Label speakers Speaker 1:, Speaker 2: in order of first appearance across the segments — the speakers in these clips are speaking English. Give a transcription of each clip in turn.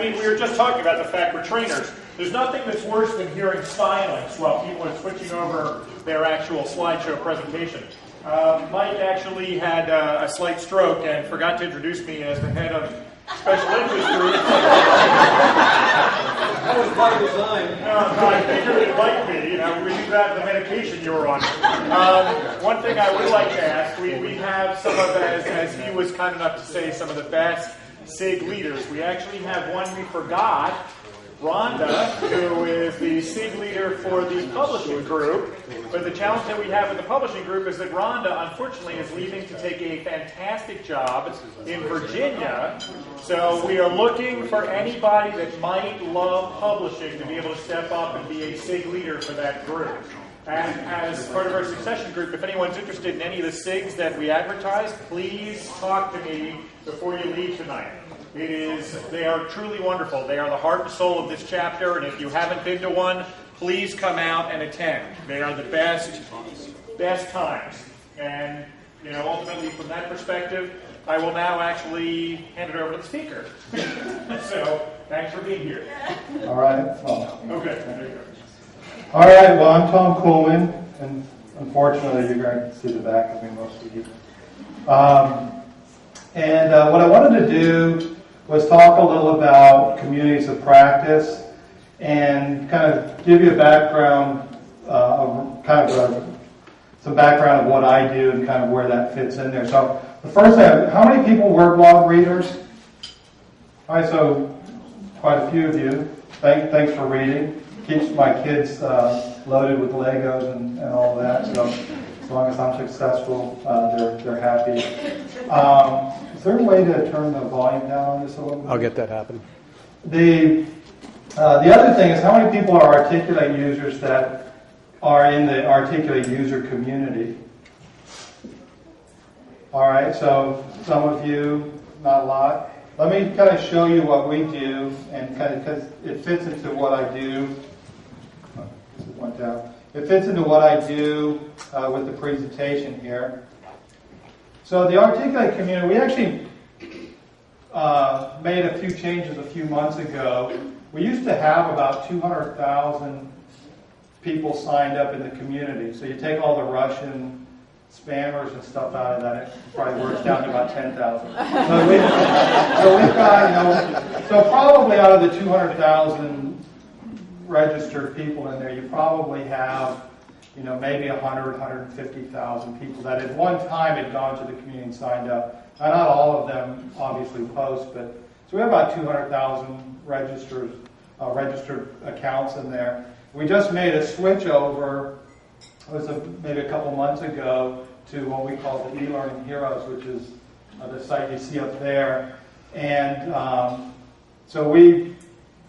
Speaker 1: mean, we were just talking about the fact we're trainers. There's nothing that's worse than hearing silence while people are switching over their actual slideshow presentation. Mike actually had a slight stroke and forgot to introduce me as the head of special interest group.
Speaker 2: That was by design.
Speaker 1: I figured it might be. We knew that the medication you were on. One thing I would like to ask, we have some of, as he was kind enough to say, some of the best SIG leaders. We actually have one we forgot, Rhonda, who is the SIG leader for the publishing group. But the challenge that we have with the publishing group is that Rhonda, unfortunately, is leaving to take a fantastic job in Virginia. So we are looking for anybody that might love publishing to be able to step up and be a SIG leader for that group. And as part of our succession group, if anyone's interested in any of the SIGs that we advertise, please talk to me before you leave tonight. They are truly wonderful. They are the heart and soul of this chapter, and if you haven't been to one, please come out and attend. They are the best times. And, ultimately from that perspective, I will now actually hand it over to the speaker. So, thanks for being here.
Speaker 3: All right.
Speaker 1: Okay, there you go.
Speaker 3: All right, well, I'm Tom Kuhlmann, and unfortunately, you're going to see the back of me most of you. And what I wanted to do was talk a little about communities of practice and kind of give you a background, some background of what I do and kind of where that fits in there. So the first thing, how many people were blog readers? All right, so quite a few of you. Thanks for reading. Keeps my kids loaded with Legos and all that. So as long as I'm successful, they're happy. Is there a way to turn the volume down on this a little bit?
Speaker 2: I'll get that happen.
Speaker 3: The other thing is how many people are Articulate users that are in the Articulate user community? All right, so some of you, not a lot. Let me kind of show you what we do, and kind of because it fits into what I do. It fits into what I do with the presentation here. So the Articulate community, we actually made a few changes a few months ago. We used to have about 200,000 people signed up in the community. So you take all the Russian spammers and stuff out of that, it probably works down to about 10,000. So we've got, so probably out of the 200,000 registered people in there, you probably have, maybe 100, 150,000 people that at one time had gone to the community and signed up. Now, not all of them obviously post, but so we have about 200,000 registered accounts in there. We just made a switch over, maybe a couple months ago, to what we call the e-learning heroes, which is the site you see up there. And so we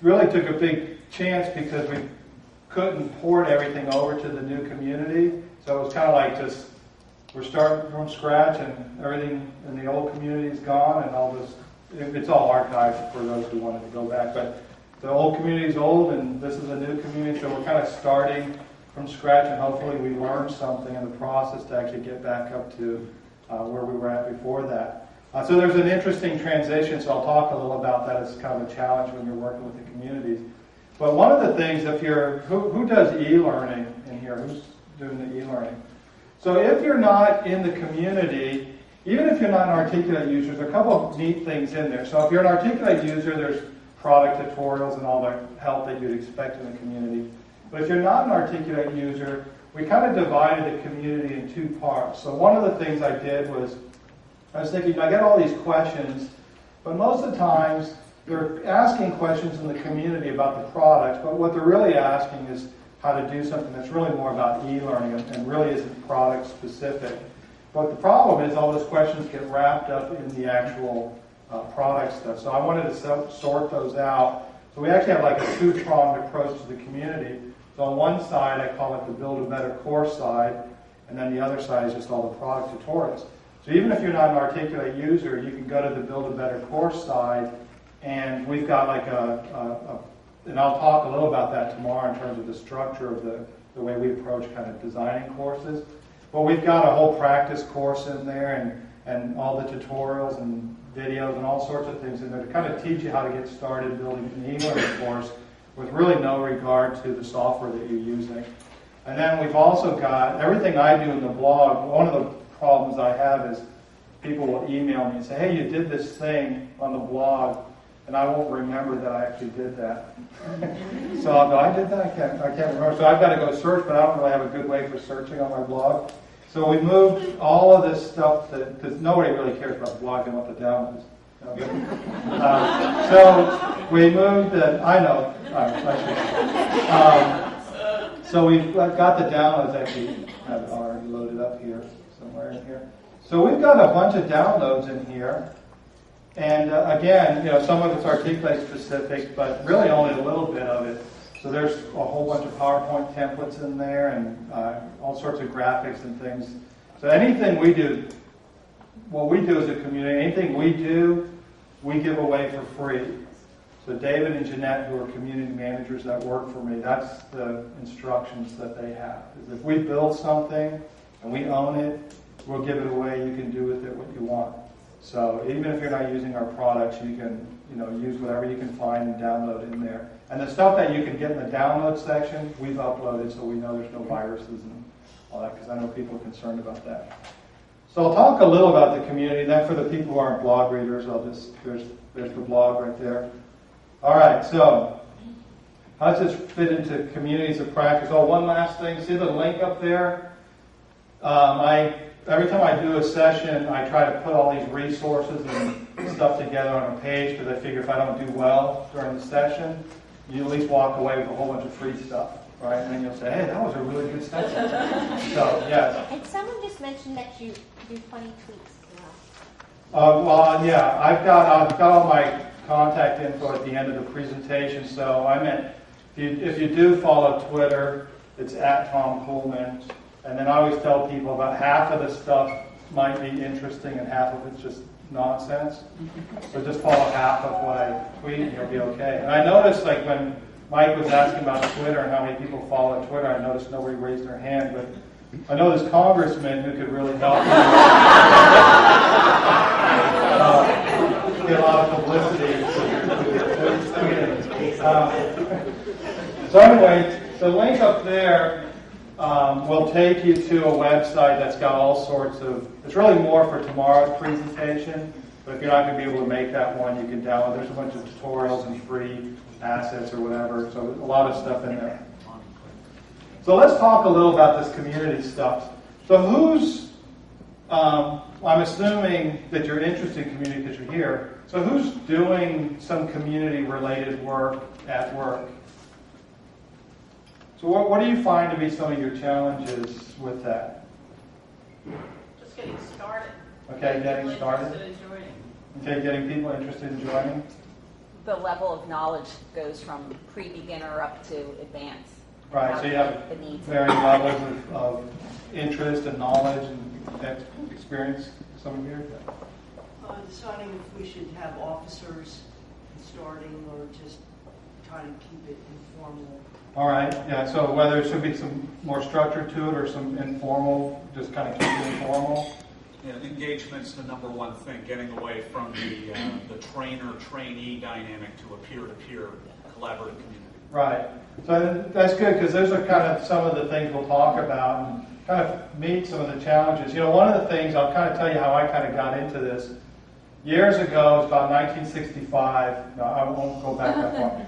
Speaker 3: really took a big chance because we couldn't port everything over to the new community. So it was kind of like just, we're starting from scratch and everything in the old community is gone and all this, it's all archived for those who wanted to go back. But the old community is old and this is a new community, so we're kind of starting from scratch and hopefully we learned something in the process to actually get back up to where we were at before that. So there's an interesting transition, so I'll talk a little about that as kind of a challenge when you're working with the communities. But one of the things, if you're, who does e-learning in here? Who's doing the e-learning? So if you're not in the community, even if you're not an Articulate user, there's a couple of neat things in there. So if you're an Articulate user, there's product tutorials and all the help that you'd expect in the community. But if you're not an Articulate user, we kind of divided the community in two parts. So one of the things I did was, I was thinking, I get all these questions, but most of the times, they're asking questions in the community about the products, but what they're really asking is how to do something that's really more about e-learning and really isn't product specific. But the problem is all those questions get wrapped up in the actual product stuff. So I wanted to sort those out. So we actually have like a two-pronged approach to the community. So on one side, I call it the Build a Better Course side, and then the other side is just all the product tutorials. So even if you're not an Articulate user, you can go to the Build a Better Course side. And we've got like and I'll talk a little about that tomorrow in terms of the structure of the way we approach kind of designing courses. But we've got a whole practice course in there, and all the tutorials and videos and all sorts of things in there to kind of teach you how to get started building an e-learning course with really no regard to the software that you're using. And then we've also got everything I do in the blog. One of the problems I have is people will email me and say, hey, you did this thing on the blog, and I won't remember that I actually did that. So I'll go, I did that? I can't remember. So I've got to go search, but I don't really have a good way for searching on my blog. So we moved all of this stuff, because nobody really cares about blogging what the downloads. So we moved, I know, so we've got the downloads, actually have it already loaded up here, somewhere in here. So we've got a bunch of downloads in here. And again, some of it's articulate specific, but really only a little bit of it. So there's a whole bunch of PowerPoint templates in there and all sorts of graphics and things. So anything we do, what we do as a community, anything we do, we give away for free. So David and Jeanette, who are community managers that work for me, that's the instructions that they have. Is if we build something and we own it, we'll give it away. You can do with it what you want. So even if you're not using our products, you can use whatever you can find and download in there. And the stuff that you can get in the download section, we've uploaded so we know there's no viruses and all that, because I know people are concerned about that. So I'll talk a little about the community. Then for the people who aren't blog readers, there's the blog right there. All right, so how does this fit into communities of practice? Oh, one last thing. See the link up there? Every time I do a session, I try to put all these resources and stuff together on a page, because I figure if I don't do well during the session, you at least walk away with a whole bunch of free stuff, right? And then you'll say, hey, that was a really good session. So, yes.
Speaker 2: And someone just mentioned that you do funny tweets as
Speaker 3: well. Well, yeah, I've got all my contact info at the end of the presentation. So I meant, if you do follow Twitter, it's @Tom Kuhlmann. And then I always tell people about half of the stuff might be interesting and half of it's just nonsense. So just follow half of what I tweet and you'll be okay. And I noticed, like, when Mike was asking about Twitter and how many people follow Twitter, I noticed nobody raised their hand, but I know there's congressmen who could really help get a lot of publicity. So anyway, the link up there will take you to a website that's got all sorts of, it's really more for tomorrow's presentation, but if you're not going to be able to make that one, you can download, there's a bunch of tutorials and free assets or whatever, so a lot of stuff in there. So let's talk a little about this community stuff. So I'm assuming that you're interested in community because you're here, so who's doing some community-related work at work? So what do you find to be some of your challenges with that?
Speaker 4: Just getting started.
Speaker 3: Okay, getting
Speaker 4: People
Speaker 3: started.
Speaker 4: interested in joining.
Speaker 3: Okay, getting people interested in joining.
Speaker 5: The level of knowledge goes from pre-beginner up to advanced.
Speaker 3: Right, so you have
Speaker 5: the needs.
Speaker 3: varying levels of interest and knowledge and experience. Some of you.
Speaker 6: Deciding if we should have officers starting or just try to keep it informal.
Speaker 3: All right, yeah, so whether it should be some more structure to it or some informal, just kind of keep it informal.
Speaker 7: Yeah, engagement's the number one thing, getting away from the trainer-trainee dynamic to a peer-to-peer collaborative community.
Speaker 3: Right, so that's good because those are kind of some of the things we'll talk about and kind of meet some of the challenges. One of the things, I'll kind of tell you how I kind of got into this. Years ago, it was about 1965. No, I won't go back that far.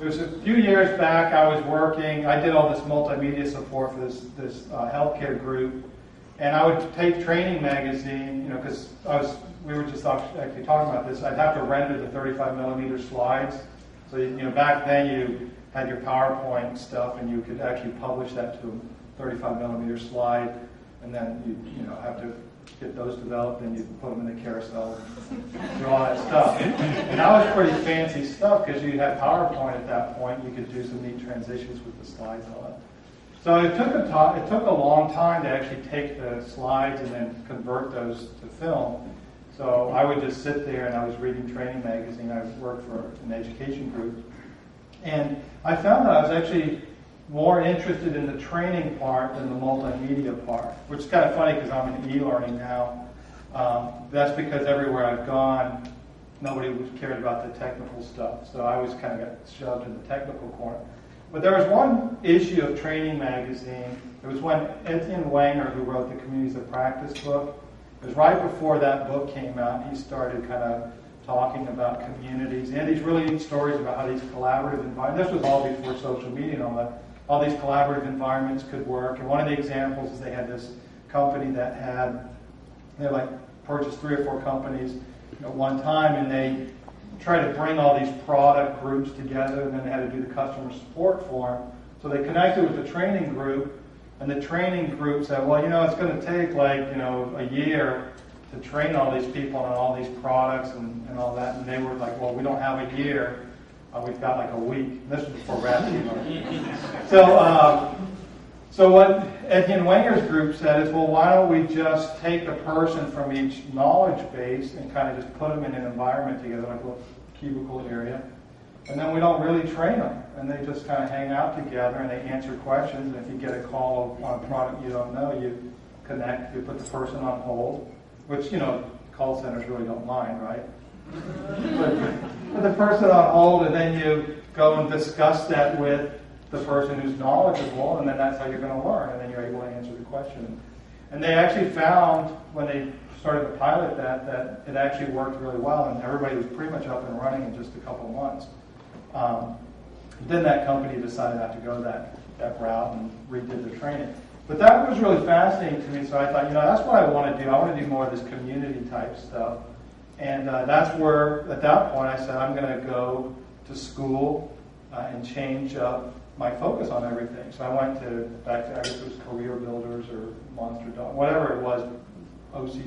Speaker 3: It was a few years back. I was working. I did all this multimedia support for this healthcare group, and I would take Training magazine. Because we were just actually talking about this. I'd have to render the 35 millimeter slides. So back then you had your PowerPoint stuff, and you could actually publish that to a 35 millimeter slide, and then you have to get those developed, and you put them in the carousel and do all that stuff. And that was pretty fancy stuff because you had PowerPoint at that point. You could do some neat transitions with the slides and all that. So it took a long time to actually take the slides and then convert those to film. So I would just sit there and I was reading Training magazine. I worked for an education group. And I found that I was actually more interested in the training part than the multimedia part, which is kind of funny because I'm in e-learning now. That's because everywhere I've gone, nobody cared about the technical stuff, so I always kind of got shoved in the technical corner. But there was one issue of Training Magazine. It was when Etienne Wenger, who wrote the Communities of Practice book, it was right before that book came out. He started kind of talking about communities. He had these really neat stories about how these collaborative environments, this was all before social media and all that, all these collaborative environments could work. And one of the examples is they had this company that they like purchased 3 or 4 companies at one time, and they tried to bring all these product groups together, and then they had to do the customer support for them. So they connected with the training group, and the training group said, well, it's going to take a year to train all these people on all these products and all that. And they were like, well, we don't have a year. We've got like a week. And this was before rap humor. So what Etienne Wenger's group said is, well, why don't we just take a person from each knowledge base and kind of just put them in an environment together, like a little cubicle area, and then we don't really train them. And they just kind of hang out together and they answer questions. And if you get a call on a product you don't know, you connect, you put the person on hold, which, call centers really don't mind, right? Put the person on hold, and then you go and discuss that with the person who's knowledgeable, and then that's how you're going to learn, and then you're able to answer the question. And they actually found, when they started to pilot that it actually worked really well, and everybody was pretty much up and running in just a couple of months. Then that company decided not to go that route and redid the training. But that was really fascinating to me, so I thought, that's what I want to do. I want to do more of this community type stuff. And that's where, at that point, I said, I'm going to go to school and change up my focus on everything. So I went back to, I guess it was Career Builders or Monster Dog, whatever it was, OC